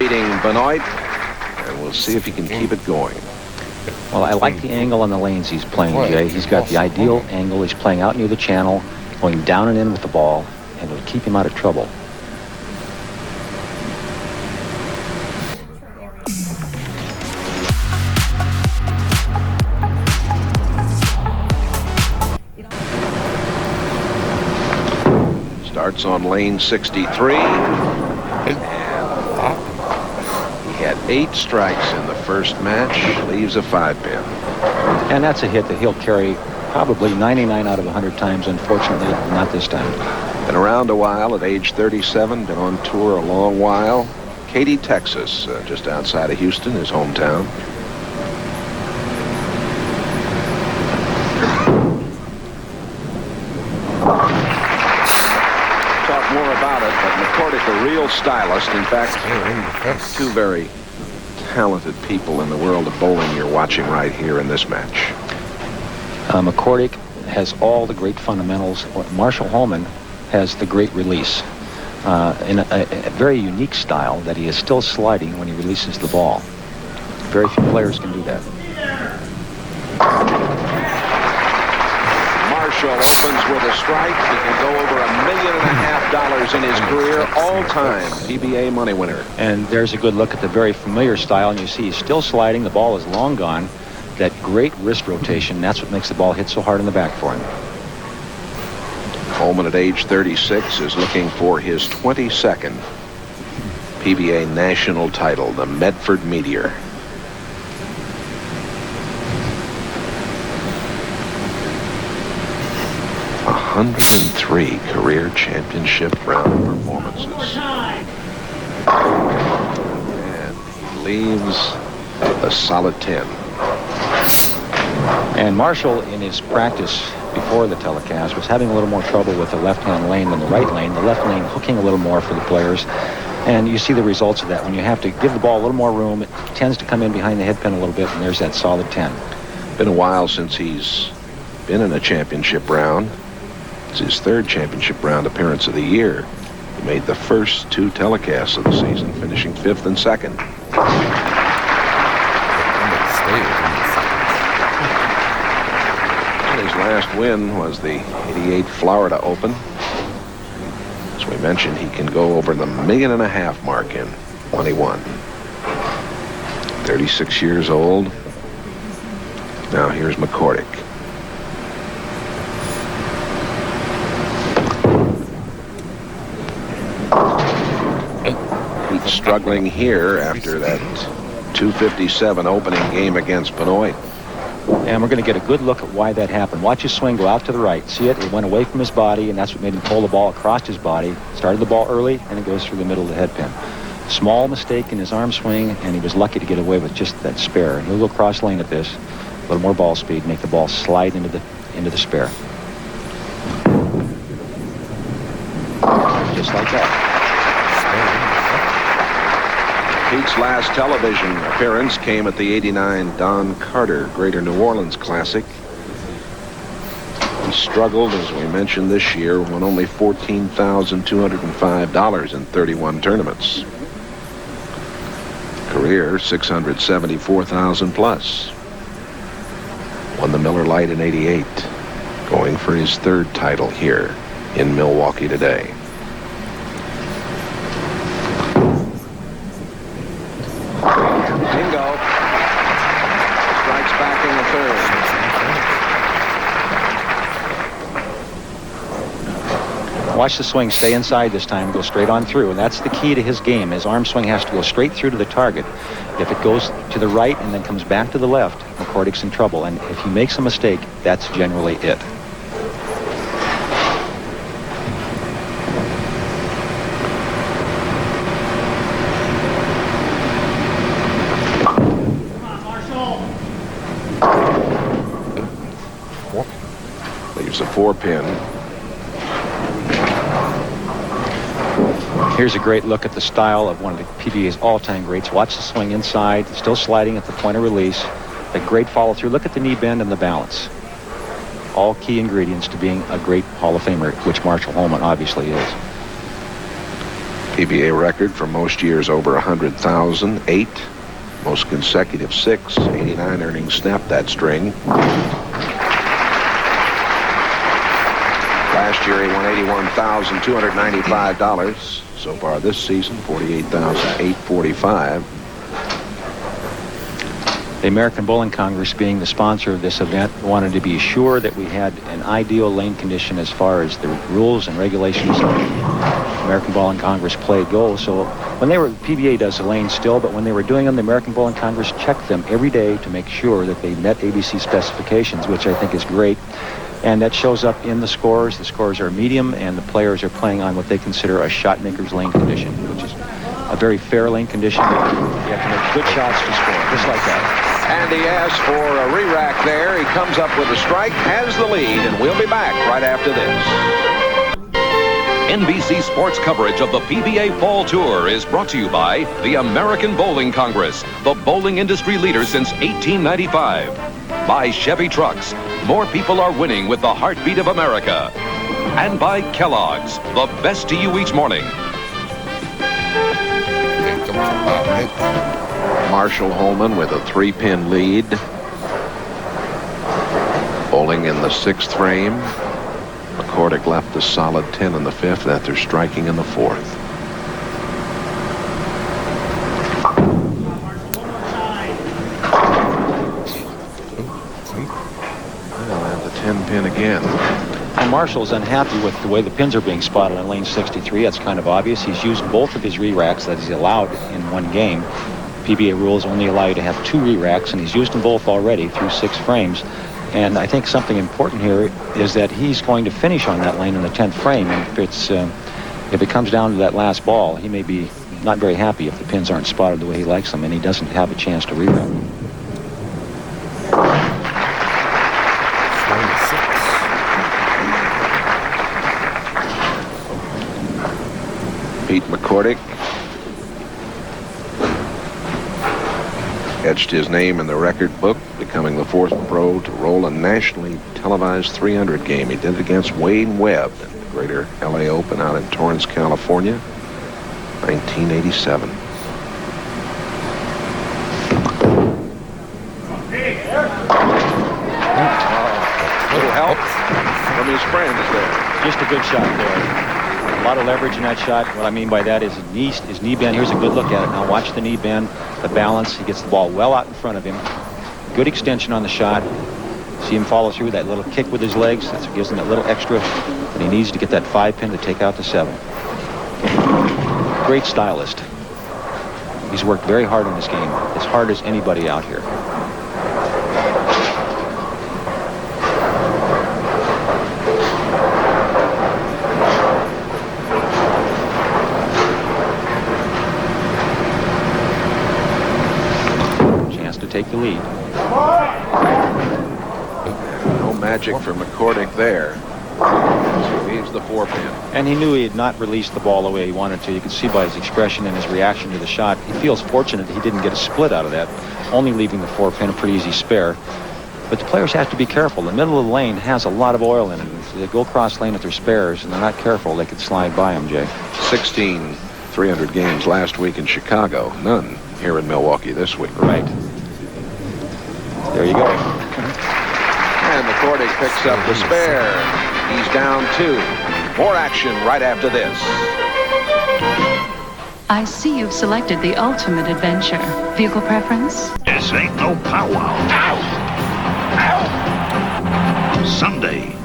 beating Benoit, and we'll see if he can keep it going. Well, I like the angle on the lanes he's playing, Jay. He's got the ideal angle. He's playing out near the channel, going down and in with the ball, and it'll keep him out of trouble. Starts on lane 63. And he had 8 strikes in the first match, leaves a 5-pin. And that's a hit that he'll carry probably 99 out of 100 times. Unfortunately, not this time. Been around a while at age 37, been on tour a long while. Katy, Texas, just outside of Houston, his hometown. More about it, but McCordic, a real stylist. In fact, 2 very talented people in the world of bowling you're watching right here in this match. McCordic has all the great fundamentals. Marshall Holman has the great release in a very unique style that he is still sliding when he releases the ball. Very few players can do that. Marshall opens with a strike. He can go over $1.5 million in his career, all-time PBA money winner. And there's a good look at the very familiar style, and you see he's still sliding. The ball is long gone. That great wrist rotation, that's what makes the ball hit so hard in the back for him. Holman at age 36 is looking for his 22nd PBA national title, the Medford Meteor. And 103 career championship round performances. And he leaves a solid 10. And Marshall, in his practice before the telecast, was having a little more trouble with the left-hand lane than the right lane. The left lane hooking a little more for the players. And you see the results of that. When you have to give the ball a little more room, it tends to come in behind the head pin a little bit, and there's that solid 10. Been a while since he's been in a championship round. It's his 3rd championship round appearance of the year. He made the first 2 telecasts of the season, finishing 5th and 2nd. And his last win was the '88 Florida Open. As we mentioned, he can go over the $1.5 million mark in 21. 36 years old. Now here's McCordic. Struggling here after that 257 opening game against Benoit. And we're going to get a good look at why that happened. Watch his swing go out to the right. See it? It went away from his body, and that's what made him pull the ball across his body. Started the ball early, and it goes through the middle of the head pin. Small mistake in his arm swing, and he was lucky to get away with just that spare. He'll go cross lane at this. A little more ball speed, make the ball slide into the spare. Just like that. Pete's last television appearance came at the '89 Don Carter Greater New Orleans Classic. He struggled, as we mentioned, this year, won only $14,205 in 31 tournaments. Career, $674,000 plus. Won the Miller Lite in '88, going for his 3rd title here in Milwaukee today. Bingo. Strikes back in the 3rd. Watch the swing stay inside this time, go straight on through, and that's the key to his game. His arm swing has to go straight through to the target. If it goes to the right and then comes back to the left, McCordic's in trouble, and if he makes a mistake, that's generally it. Leaves a 4-pin. Here's a great look at the style of one of the PBA's all-time greats. Watch the swing inside, still sliding at the point of release. A great follow-through. Look at the knee bend and the balance. All key ingredients to being a great Hall of Famer, which Marshall Holman obviously is. PBA record for most years over 100,000, 8. Most consecutive 6. 89 earnings snapped that string. Last year he won $81,295. So far this season, $48,845. The American Bowling Congress, being the sponsor of this event, wanted to be sure that we had an ideal lane condition as far as the rules and regulations of the American Bowling Congress play go. So when they were, PBA does the lanes still, but when they were doing them, the American Bowling Congress checked them every day to make sure that they met ABC specifications, which I think is great. And that shows up in the scores. The scores are medium, and the players are playing on what they consider a shot maker's lane condition, which is a very fair lane condition. You have to make good shots to score, just like that. And he asks for a re-rack there. He comes up with a strike, has the lead, and we'll be back right after this. NBC Sports coverage of the PBA Fall Tour is brought to you by the American Bowling Congress, the bowling industry leader since 1895. By Chevy Trucks, more people are winning with the heartbeat of America. And by Kellogg's, the best to you each morning. Marshall Holman with a 3-pin lead. Bowling in the 6th frame. McCordic left a solid 10 in the 5th after striking in the 4th. And the 10-pin again. And Marshall's unhappy with the way the pins are being spotted on lane 63. That's kind of obvious. He's used both of his re-racks that he's allowed in one game. PBA rules only allow you to have 2 re-racks, and he's used them both already through 6 frames. And I think something important here is that he's going to finish on that lane in the 10th frame. And if it comes down to that last ball, he may be not very happy if the pins aren't spotted the way he likes them, and he doesn't have a chance to re-rack. Pete McCordic etched his name in the record book, becoming the 4th pro to roll a nationally televised 300 game. He did it against Wayne Webb in the Greater LA Open out in Torrance, California, 1987. Little help from his friends there. Just a good shot there. A lot of leverage in that shot. What I mean by that is his knee bend. Here's a good look at it. Now watch the knee bend, the balance. He gets the ball well out in front of him. Good extension on the shot. See him follow through that little kick with his legs. That's what gives him that little extra. And he needs to get that 5-pin to take out the 7. Great stylist. He's worked very hard on this game, as hard as anybody out here. Take the lead. No magic for McCordic there. He leaves the 4-pin. And he knew he had not released the ball the way he wanted to. You can see by his expression and his reaction to the shot. He feels fortunate he didn't get a split out of that, only leaving the 4-pin a pretty easy spare. But the players have to be careful. The middle of the lane has a lot of oil in it. If they go cross lane with their spares and they're not careful, they could slide by them, Jay. 16 300 games last week in Chicago. None here in Milwaukee this week. Right. There you go. And McCordic picks up the spare. He's down 2. More action right after this. I see you've selected the ultimate adventure. Vehicle preference? This ain't no powwow. Ow! Ow! Sunday.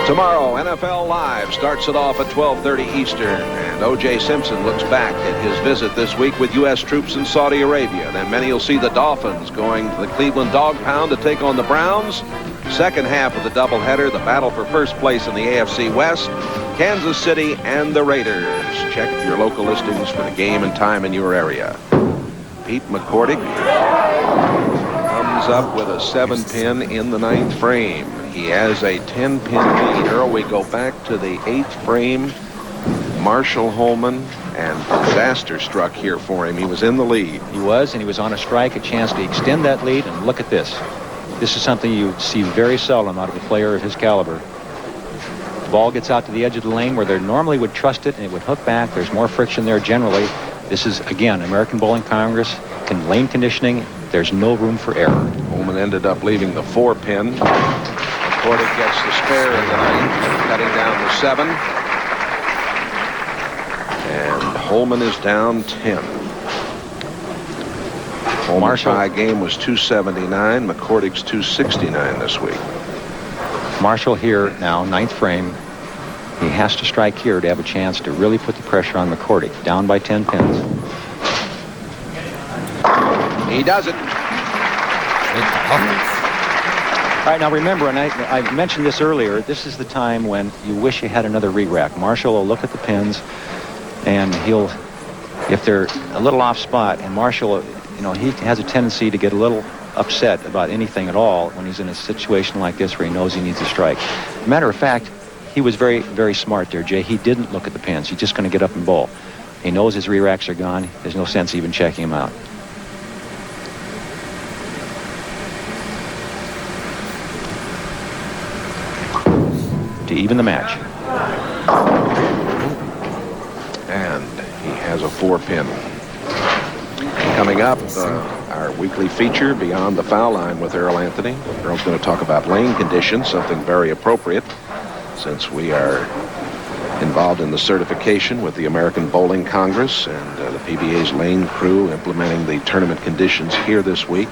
Tomorrow, NFL Live starts it off at 12:30 Eastern. And O.J. Simpson looks back at his visit this week with U.S. troops in Saudi Arabia. Then many will see the Dolphins going to the Cleveland Dog Pound to take on the Browns. Second half of the doubleheader, the battle for first place in the AFC West, Kansas City and the Raiders. Check your local listings for the game and time in your area. Pete McCordic comes up with a 7-pin in the 9th frame. He has a 10-pin lead. Earl, we go back to the 8th frame. Marshall Holman, and disaster struck here for him. He was in the lead. He was, and he was on a strike, a chance to extend that lead, and look at this. This is something you see very seldom out of a player of his caliber. The ball gets out to the edge of the lane where they normally would trust it and it would hook back. There's more friction there generally. This is, again, American Bowling Congress, lane conditioning. There's no room for error. Holman ended up leaving the 4-pin. McCordic gets the spare in the 9th, cutting down to 7. And Holman is down 10. Holman's high game was 279. McCordic's 269 this week. Marshall here now, 9th frame. He has to strike here to have a chance to really put the pressure on McCordic. Down by 10 pins. He does it. All right, now remember, and I mentioned this earlier, this is the time when you wish you had another re-rack. Marshall will look at the pins, and he'll, if they're a little off spot, and Marshall, you know, he has a tendency to get a little upset about anything at all when he's in a situation like this where he knows he needs a strike. Matter of fact, he was very, very smart there, Jay. He didn't look at the pins. He's just going to get up and bowl. He knows his re-racks are gone. There's no sense even checking him out. To even the match. And he has a 4-pin. Coming up, our weekly feature, Beyond the Foul Line with Earl Anthony. Earl's going to talk about lane conditions, something very appropriate since we are involved in the certification with the American Bowling Congress and the PBA's lane crew implementing the tournament conditions here this week.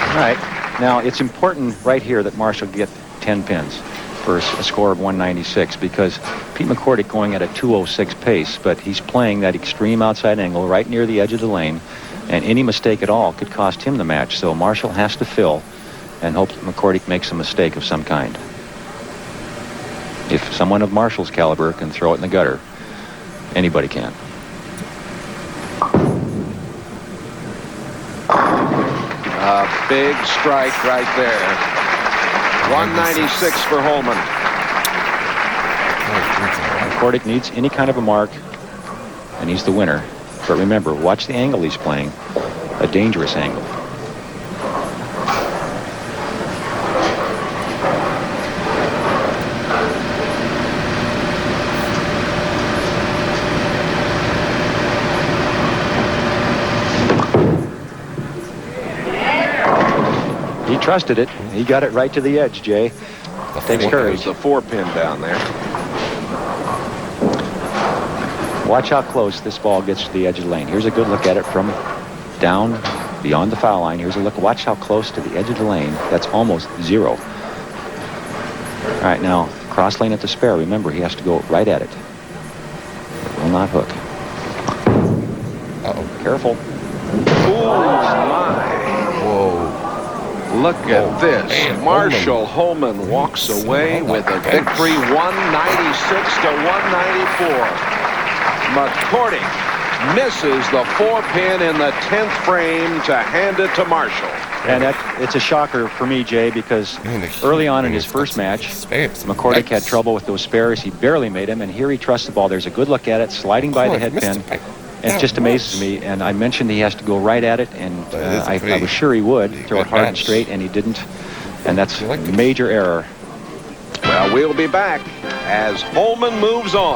All right. Now, it's important right here that Marshall get 10 pins for a score of 196 because Pete McCordic going at a 206 pace, but he's playing that extreme outside angle right near the edge of the lane, and any mistake at all could cost him the match. So Marshall has to fill and hope that McCordic makes a mistake of some kind. If someone of Marshall's caliber can throw it in the gutter, anybody can. A big strike right there. 196 for Holman. McCordic needs any kind of a mark, and he's the winner. But remember, watch the angle he's playing. A dangerous angle. He trusted it. He got it right to the edge, Jay. Takes courage. There's the 4-pin down there. Watch how close this ball gets to the edge of the lane. Here's a good look at it from down beyond the foul line. Here's a look. Watch how close to the edge of the lane. That's almost 0. All right, now cross lane at the spare. Remember, he has to go right at it. It will not hook. Uh-oh. Careful. Oh, my. Whoa. Look at this. Man, Marshall Holman walks away with a victory, 196 to 194. McCordic misses the 4-pin in the 10th frame to hand it to Marshall. And it's a shocker for me, Jay, because early on in his first match, McCordic had trouble with those spares. He barely made them, and here he trusts the ball. There's a good look at it, sliding by the head pin. It just amazes me, and I mentioned he has to go right at it, and I was sure he would throw it hard and straight, and he didn't, and that's a major error. Well, we'll be back as Holman moves on.